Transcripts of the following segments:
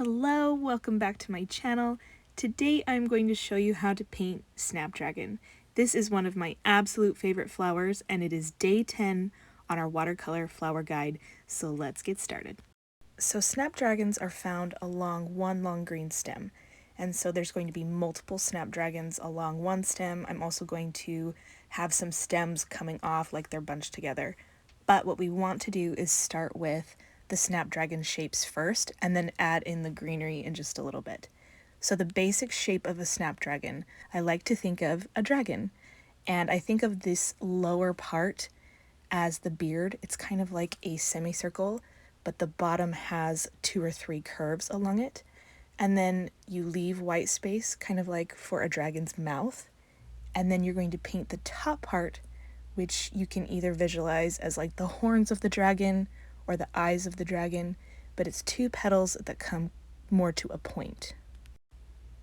Hello, welcome back to my channel. Today I'm going to show you how to paint Snapdragon. This is one of my absolute favorite flowers and it is day 10 on our watercolor flower guide, so let's get started. So Snapdragons are found along one long green stem, and so there's going to be multiple Snapdragons along one stem. I'm also going to have some stems coming off like they're bunched together. But what we want to do is start with the Snapdragon shapes first and then add in the greenery in just a little bit. So the basic shape of a Snapdragon, I like to think of a dragon, and I think of this lower part as the beard. It's kind of like a semicircle, but the bottom has 2 or 3 curves along it, and then you leave white space kind of like for a dragon's mouth, and then you're going to paint the top part, which you can either visualize as like the horns of the dragon or the eyes of the dragon, but it's 2 petals that come more to a point.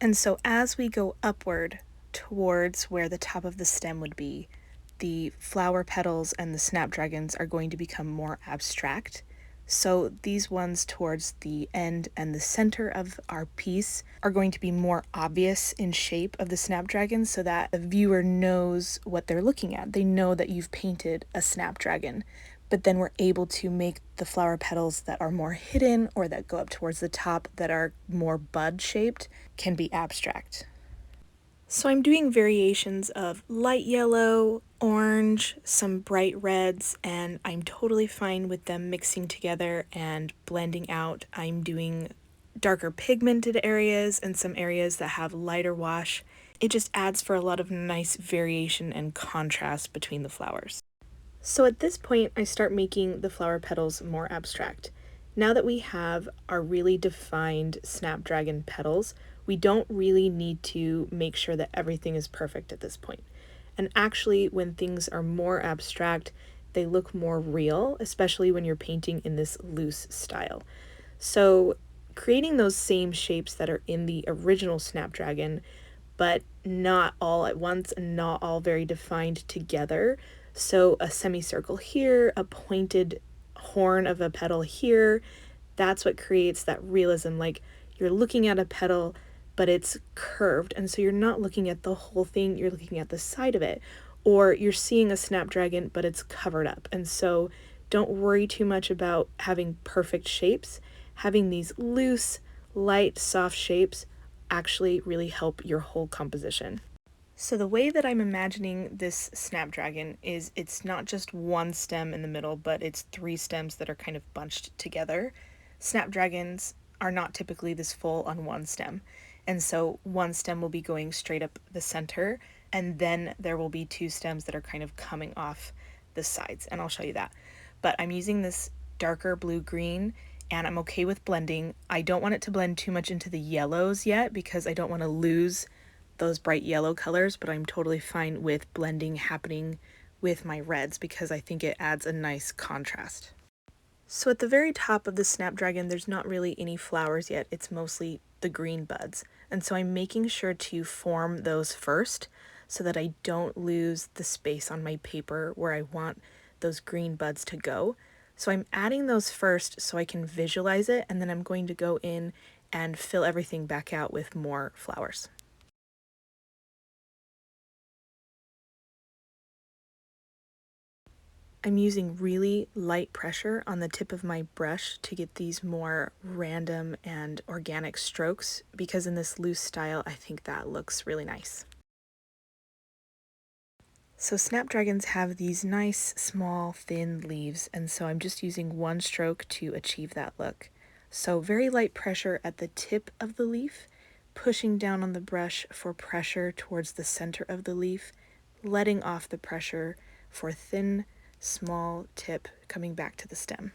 And so as we go upward towards where the top of the stem would be, the flower petals and the snapdragons are going to become more abstract. So these ones towards the end and the center of our piece are going to be more obvious in shape of the snapdragon so that the viewer knows what they're looking at. They know that you've painted a snapdragon, but then we're able to make the flower petals that are more hidden or that go up towards the top that are more bud shaped can be abstract. So I'm doing variations of light yellow, orange, some bright reds, and I'm totally fine with them mixing together and blending out. I'm doing darker pigmented areas and some areas that have lighter wash. It just adds for a lot of nice variation and contrast between the flowers. So at this point, I start making the flower petals more abstract. Now that we have our really defined snapdragon petals, we don't really need to make sure that everything is perfect at this point. And actually, when things are more abstract, they look more real, especially when you're painting in this loose style. So creating those same shapes that are in the original snapdragon, but not all at once and not all very defined together. So a semicircle here, a pointed horn of a petal here, that's what creates that realism. Like you're looking at a petal, but it's curved, and so you're not looking at the whole thing, you're looking at the side of it. Or you're seeing a snapdragon, but it's covered up. And so don't worry too much about having perfect shapes. Having these loose, light, soft shapes actually really help your whole composition. So the way that I'm imagining this snapdragon is it's not just one stem in the middle, but it's 3 stems that are kind of bunched together. Snapdragons are not typically this full on one stem, and so one stem will be going straight up the center, and then there will be 2 stems that are kind of coming off the sides, and I'll show you that. But I'm using this darker blue-green, and I'm okay with blending. I don't want it to blend too much into the yellows yet because I don't want to lose those bright yellow colors, but I'm totally fine with blending happening with my reds because I think it adds a nice contrast. So at the very top of the snapdragon, there's not really any flowers yet, it's mostly the green buds. And so I'm making sure to form those first so that I don't lose the space on my paper where I want those green buds to go. So I'm adding those first so I can visualize it, and then I'm going to go in and fill everything back out with more flowers. I'm using really light pressure on the tip of my brush to get these more random and organic strokes because in this loose style, I think that looks really nice. So snapdragons have these nice, small, thin leaves, and so I'm just using one stroke to achieve that look. So very light pressure at the tip of the leaf, pushing down on the brush for pressure towards the center of the leaf, letting off the pressure for thin, small tip coming back to the stem.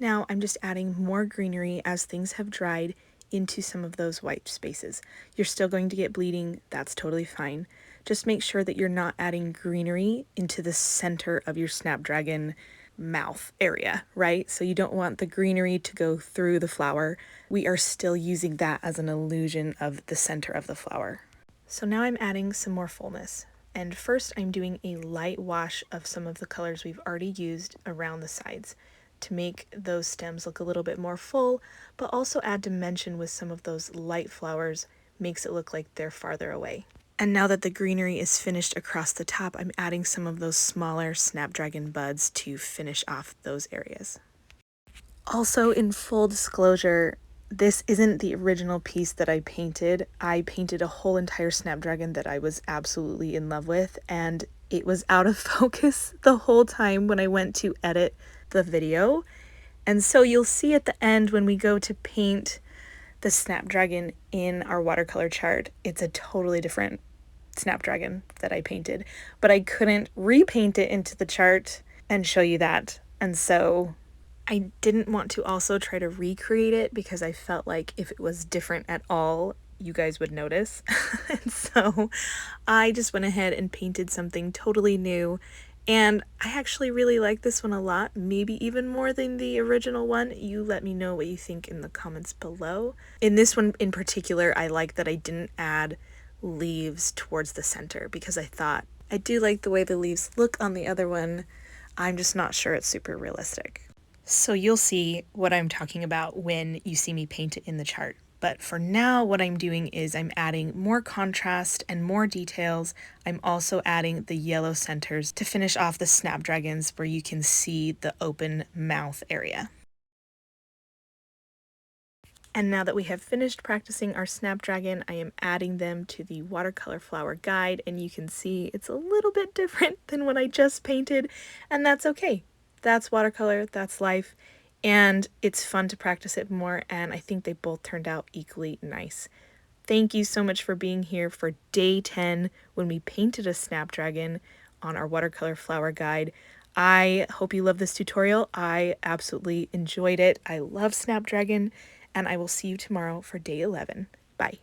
Now I'm just adding more greenery as things have dried into some of those white spaces. You're still going to get bleeding, that's totally fine. Just make sure that you're not adding greenery into the center of your snapdragon mouth area, right? So you don't want the greenery to go through the flower. We are still using that as an illusion of the center of the flower. So now I'm adding some more fullness. And first I'm doing a light wash of some of the colors we've already used around the sides. to make those stems look a little bit more full, but also add dimension with some of those light flowers, makes it look like they're farther away. And now that the greenery is finished across the top, I'm adding some of those smaller snapdragon buds to finish off those areas. Also, in full disclosure, this isn't the original piece that I painted. I painted a whole entire snapdragon that I was absolutely in love with, and it was out of focus the whole time when I went to edit the video. And so you'll see at the end when we go to paint the snapdragon in our watercolor chart, it's a totally different snapdragon that I painted, but I couldn't repaint it into the chart and show you that. And so I didn't want to also try to recreate it because I felt like if it was different at all, you guys would notice. And so I just went ahead and painted something totally new. And I actually really like this one a lot, maybe even more than the original one. You let me know what you think in the comments below. In this one in particular, I like that I didn't add leaves towards the center because I thought I do like the way the leaves look on the other one. I'm just not sure it's super realistic. So you'll see what I'm talking about when you see me paint it in the chart. But for now, what I'm doing is I'm adding more contrast and more details. I'm also adding the yellow centers to finish off the snapdragons where you can see the open mouth area. And now that we have finished practicing our snapdragon, I am adding them to the watercolor flower guide, and you can see it's a little bit different than what I just painted, and that's okay. That's watercolor, that's life, and it's fun to practice it more, and I think they both turned out equally nice. Thank you so much for being here for day 10 when we painted a snapdragon on our watercolor flower guide. I hope you love this tutorial. I absolutely enjoyed it. I love snapdragon, and I will see you tomorrow for day 11. Bye.